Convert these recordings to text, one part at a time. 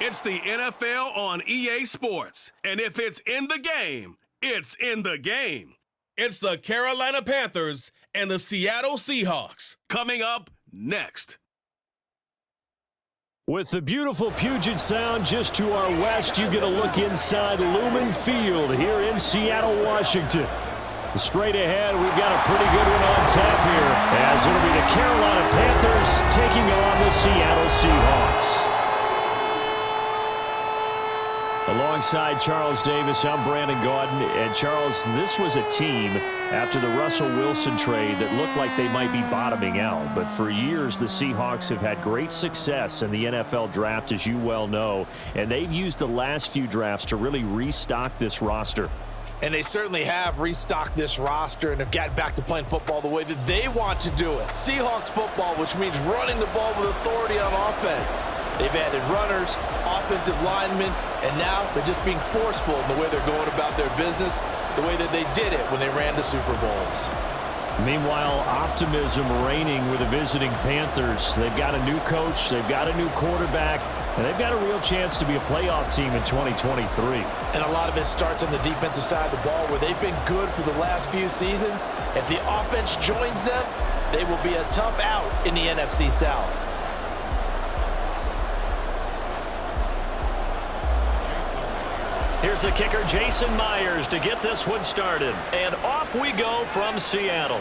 It's the NFL on EA Sports. And if it's in the game, it's in the game. It's the Carolina Panthers and the Seattle Seahawks. Coming up next. With the beautiful Puget Sound just to our west, you get a look inside Lumen Field here in Seattle, Washington. Straight ahead, we've got a pretty good one on tap here, as it'll be the Carolina Panthers taking on the Seattle Seahawks. Alongside Charles Davis, I'm Brandon Gaudin. And Charles, this was a team after the Russell Wilson trade that looked like they might be bottoming out. But for years, the Seahawks have had great success in the NFL draft, as you well know. And they've used the last few drafts to really restock this roster. And they certainly have restocked this roster and have gotten back to playing football the way that they want to do it. Seahawks football, which means running the ball with authority on offense. They've added runners, offensive linemen, and now they're just being forceful in the way they're going about their business, the way that they did it when they ran the Super Bowls. Meanwhile, optimism reigning with the visiting Panthers. They've got a new coach, they've got a new quarterback, and they've got a real chance to be a playoff team in 2023. And a lot of it starts on the defensive side of the ball, where they've been good for the last few seasons. If the offense joins them, they will be a tough out in the NFC South. Here's the kicker, Jason Myers, to get this one started. And off we go from Seattle.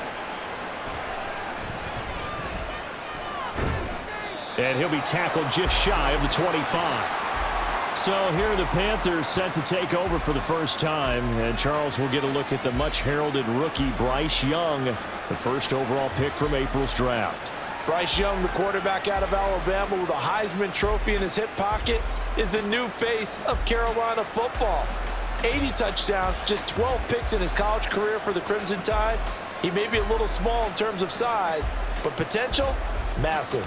And he'll be tackled just shy of the 25. So here are the Panthers set to take over for the first time. And Charles will get a look at the much-heralded rookie Bryce Young, the first overall pick from April's draft. Bryce Young, the quarterback out of Alabama with a Heisman Trophy in his hip pocket, is the new face of Carolina football. 80 touchdowns, just 12 picks in his college career for the Crimson Tide. He may be a little small in terms of size, but potential, massive.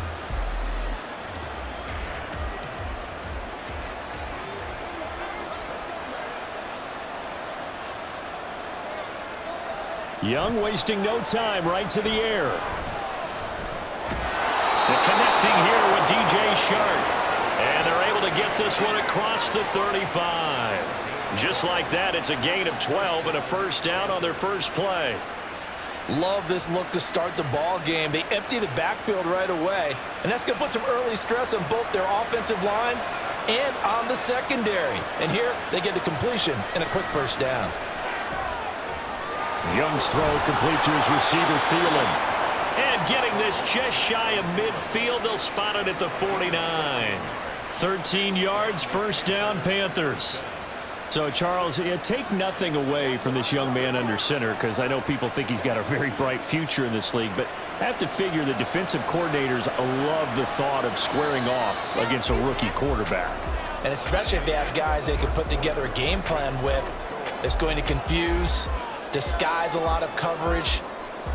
Young wasting no time, right to the air. The connecting here with DJ Shark. And they're able to get this one across the 35. Just like that, it's a gain of 12 and a first down on their first play. Love this look to start the ball game. They empty the backfield right away, and that's going to put some early stress on both their offensive line and on the secondary. And here, they get the completion and a quick first down. Young's throw complete to his receiver, Thielen. And getting this just shy of midfield, they'll spot it at the 49. 13 yards, first down, Panthers. So, Charles, take nothing away from this young man under center, because I know people think he's got a very bright future in this league, but I have to figure the defensive coordinators love the thought of squaring off against a rookie quarterback. And especially if they have guys they can put together a game plan with that's going to confuse, disguise a lot of coverage,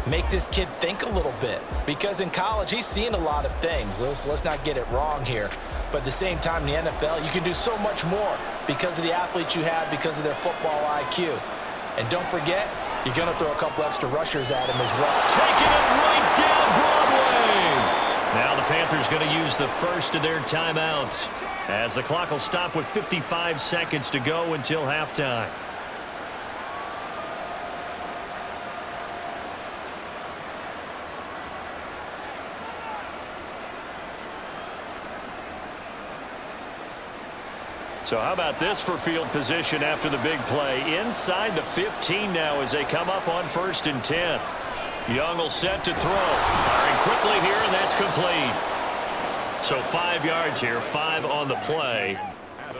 make this kid think a little bit. Because in college, he's seen a lot of things. Let's not get it wrong here. But at the same time, in the NFL, you can do so much more because of the athletes you have, because of their football IQ. And don't forget, you're going to throw a couple extra rushers at him as well. Taking it right down Broadway. Now the Panthers going to use the first of their timeouts, as the clock will stop with 55 seconds to go until halftime. So how about this for field position after the big play? Inside the 15 now as they come up on 1st and 10. Young will set to throw. Firing quickly here, and that's complete. So 5 yards here, 5 on the play.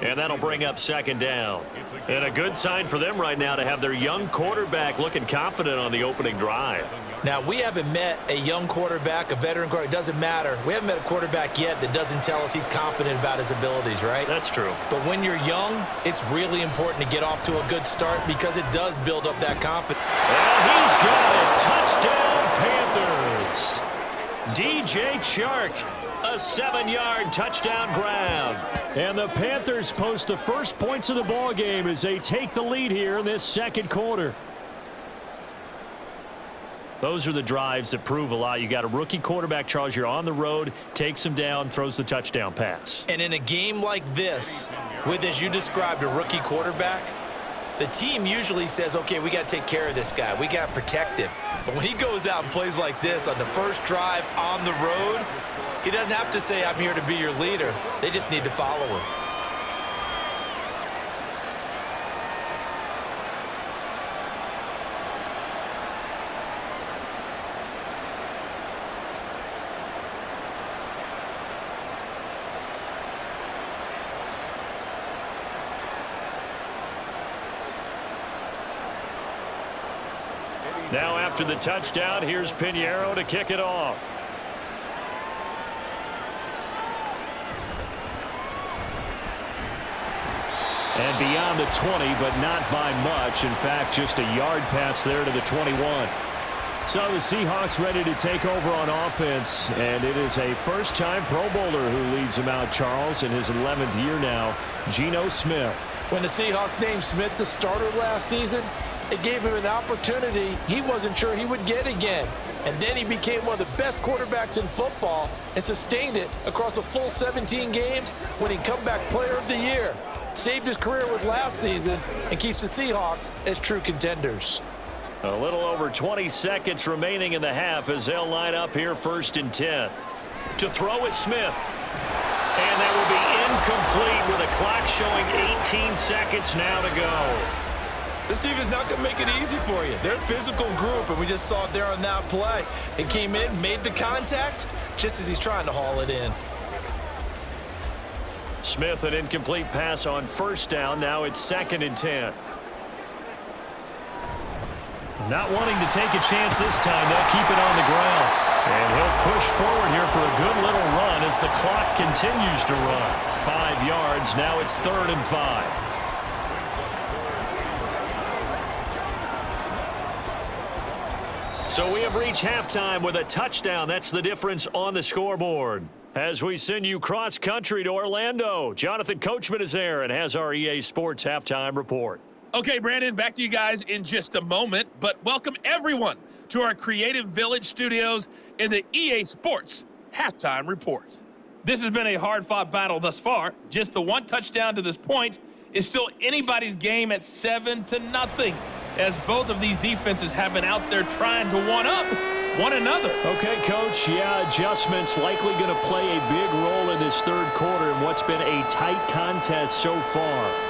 And that'll bring up 2nd down. And a good sign for them right now to have their young quarterback looking confident on the opening drive. Now, we haven't met a young quarterback, a veteran quarterback. It doesn't matter. We haven't met a quarterback yet that doesn't tell us he's confident about his abilities, right? That's true. But when you're young, it's really important to get off to a good start because it does build up that confidence. And he's got it. Touchdown, Panthers. DJ Chark, a 7-yard touchdown grab. And the Panthers post the first points of the ball game as they take the lead here in this second quarter. Those are the drives that prove a lot. You got a rookie quarterback, Charles. You're on the road, takes him down, throws the touchdown pass. And in a game like this, with, as you described, a rookie quarterback, the team usually says, okay, we got to take care of this guy. We got to protect him. But when he goes out and plays like this on the first drive on the road, he doesn't have to say, I'm here to be your leader. They just need to follow him. Now after the touchdown, here's Pinheiro to kick it off. And beyond the 20, but not by much. In fact, just a yard pass there to the 21. So the Seahawks ready to take over on offense, and it is a first-time Pro Bowler who leads them out, Charles, in his 11th year now, Geno Smith. When the Seahawks named Smith the starter last season, it gave him an opportunity he wasn't sure he would get again. And then he became one of the best quarterbacks in football and sustained it across a full 17 games, winning Comeback Player of the Year. Saved his career with last season and keeps the Seahawks as true contenders. A little over 20 seconds remaining in the half as they'll line up here 1st and 10. To throw is Smith. And that will be incomplete with a clock showing 18 seconds now to go. This team is not going to make it easy for you. They're a physical group, and we just saw it there on that play. It came in, made the contact, just as he's trying to haul it in. Smith, an incomplete pass on 1st down. Now it's 2nd and 10. Not wanting to take a chance this time. They'll keep it on the ground. And he'll push forward here for a good little run as the clock continues to run. 5 yards. Now it's 3rd and 5. So we have reached halftime with a touchdown. That's the difference on the scoreboard. As we send you cross-country to Orlando, Jonathan Coachman is there and has our EA Sports halftime report. Okay, Brandon, back to you guys in just a moment, but welcome everyone to our Creative Village studios in the EA Sports halftime report. This has been a hard-fought battle thus far. Just the one touchdown to this point is still anybody's game at 7-0, as both of these defenses have been out there trying to one-up one another. Okay, Coach, yeah, adjustments likely going to play a big role in this 3rd quarter in what's been a tight contest so far.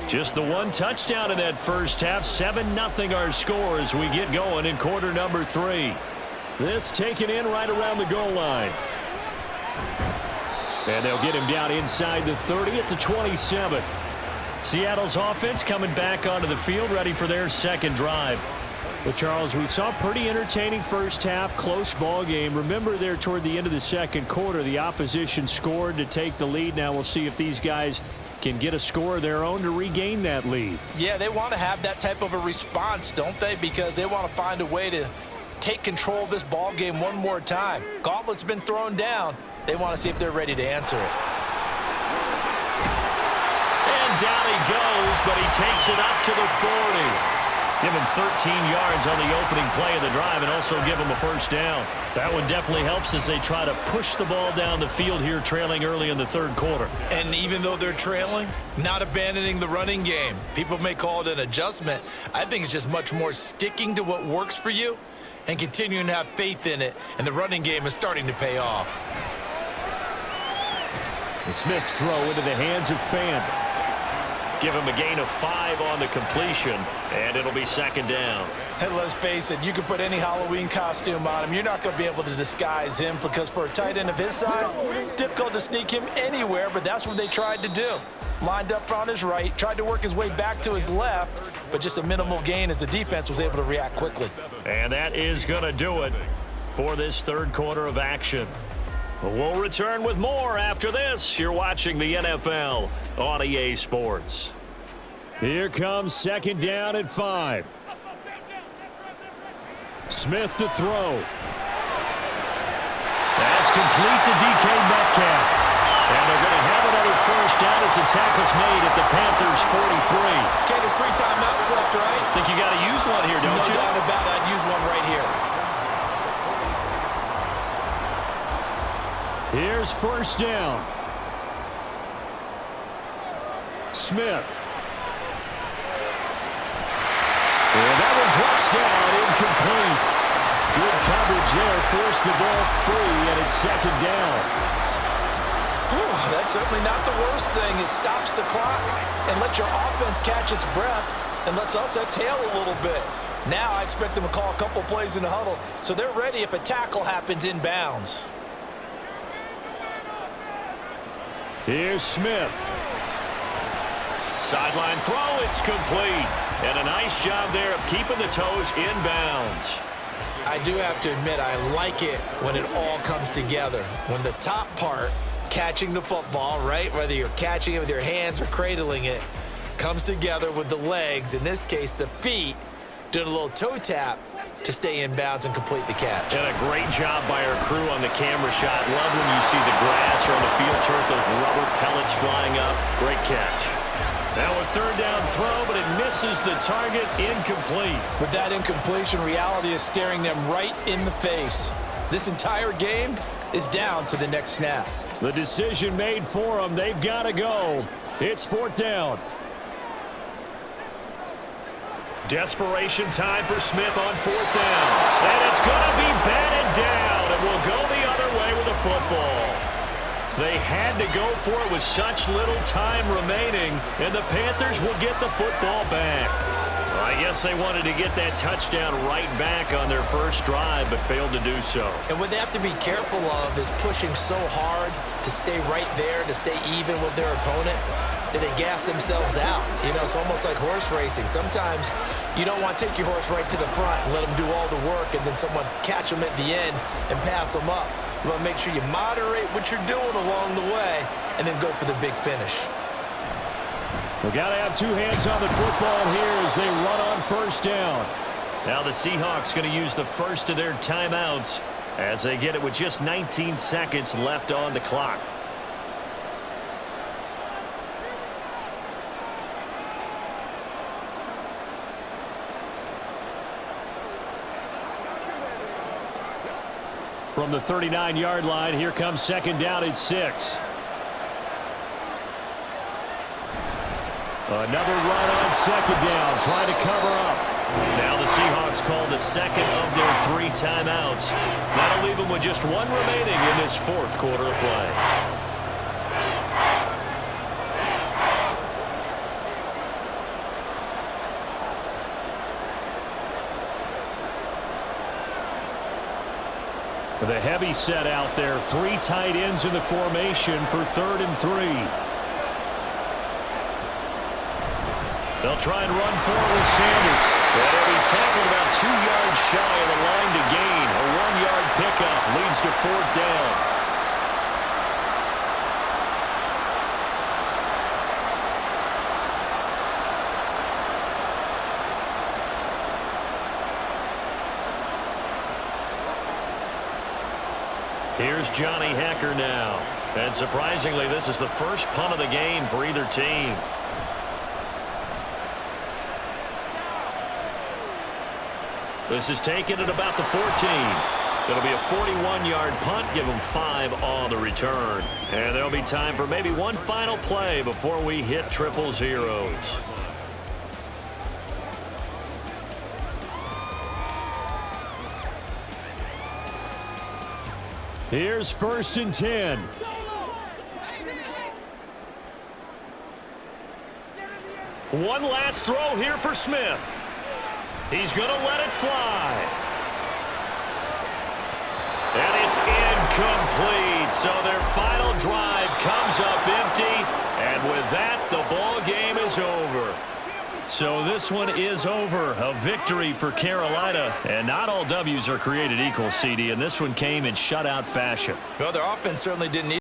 Just the one touchdown in that first half. 7-0 our score as we get going in quarter number 3. This taken in right around the goal line. And they'll get him down inside the 30 at the 27. Seattle's offense coming back onto the field, ready for their 2nd drive. Well, Charles, we saw a pretty entertaining first half, close ball game. Remember there toward the end of the 2nd quarter, the opposition scored to take the lead. Now we'll see if these guys can get a score of their own to regain that lead. Yeah, they want to have that type of a response, don't they? Because they want to find a way to take control of this ball game one more time. Gauntlet's been thrown down. They want to see if they're ready to answer it. And down he goes, but he takes it up to the 40. Give him 13 yards on the opening play of the drive and also give him a 1st down. That one definitely helps as they try to push the ball down the field here, trailing early in the 3rd quarter. And even though they're trailing, not abandoning the running game. People may call it an adjustment. I think it's just much more sticking to what works for you and continuing to have faith in it. And the running game is starting to pay off. The Smith's throw into the hands of Fan. Give him a gain of 5 on the completion, and it'll be 2nd down. And let's face it, you can put any Halloween costume on him. You're not going to be able to disguise him because for a tight end of his size, difficult to sneak him anywhere, but that's what they tried to do. Lined up on his right, tried to work his way back to his left, but just a minimal gain as the defense was able to react quickly. And that is going to do it for this third quarter of action. We'll return with more after this. You're watching the NFL on EA Sports. Here comes second down at 5. Smith to throw. That's complete to DK Metcalf. And they're going to have another first down as the tackle's made at the Panthers' 43. Okay, there's 3 timeouts left, right? I think you got to use one here, don't you? No doubt about it. I'd use one right here. Here's first down. Smith. And that one drops down, incomplete. Good coverage there, forced the ball free, and it's second down. Whew, that's certainly not the worst thing. It stops the clock and lets your offense catch its breath and lets us exhale a little bit. Now I expect them to call a couple plays in the huddle, so they're ready if a tackle happens inbounds. Here's Smith. Sideline throw, it's complete. And a nice job there of keeping the toes inbounds. I do have to admit, I like it when it all comes together. When the top part, catching the football, right, whether you're catching it with your hands or cradling it, comes together with the legs, in this case the feet, doing a little toe tap to stay in bounds and complete the catch. And a great job by our crew on the camera shot. Love when you see the grass or on the field turf, those rubber pellets flying up. Great catch. Now a third down throw, but it misses the target, incomplete. With that incompletion, reality is staring them right in the face. This entire game is down to the next snap. The decision made for them. They've got to go. It's fourth down. Desperation time for Smith on fourth down. And it's going to be batted down, and we'll go the other way with the football. They had to go for it with such little time remaining, and the Panthers will get the football back. I guess they wanted to get that touchdown right back on their first drive, but failed to do so. And what they have to be careful of is pushing so hard to stay right there, to stay even with their opponent, that they gas themselves out. You know, it's almost like horse racing. Sometimes you don't want to take your horse right to the front and let them do all the work, and then someone catch them at the end and pass them up. You want to make sure you moderate what you're doing along the way and then go for the big finish. We've got to have 2 hands on the football here as they run on first down. Now the Seahawks going to use the first of their timeouts as they get it with just 19 seconds left on the clock. From the 39-yard line, here comes second down at 6. Another run on second down, trying to cover up. Now the Seahawks call the second of their 3 timeouts. That'll leave them with just 1 remaining in this fourth quarter of play. With a heavy set out there, 3 tight ends in the formation for 3rd and 3. They'll try and run forward with Sanders. And he'll be tackled about 2 yards shy of the line to gain. A 1-yard pickup leads to 4th down. Here's Johnny Hecker now. And surprisingly, this is the first punt of the game for either team. This is taken at about the 14. It'll be a 41-yard punt. Give them 5 on the return. And there'll be time for maybe one final play before we hit triple zeros. Here's 1st and 10. One last throw here for Smith. He's going to let it fly. And it's incomplete. So their final drive comes up empty. And with that, the ball game is over. So this one is over. A victory for Carolina. And not all W's are created equal, CD, and this one came in shutout fashion. Well, their offense certainly didn't need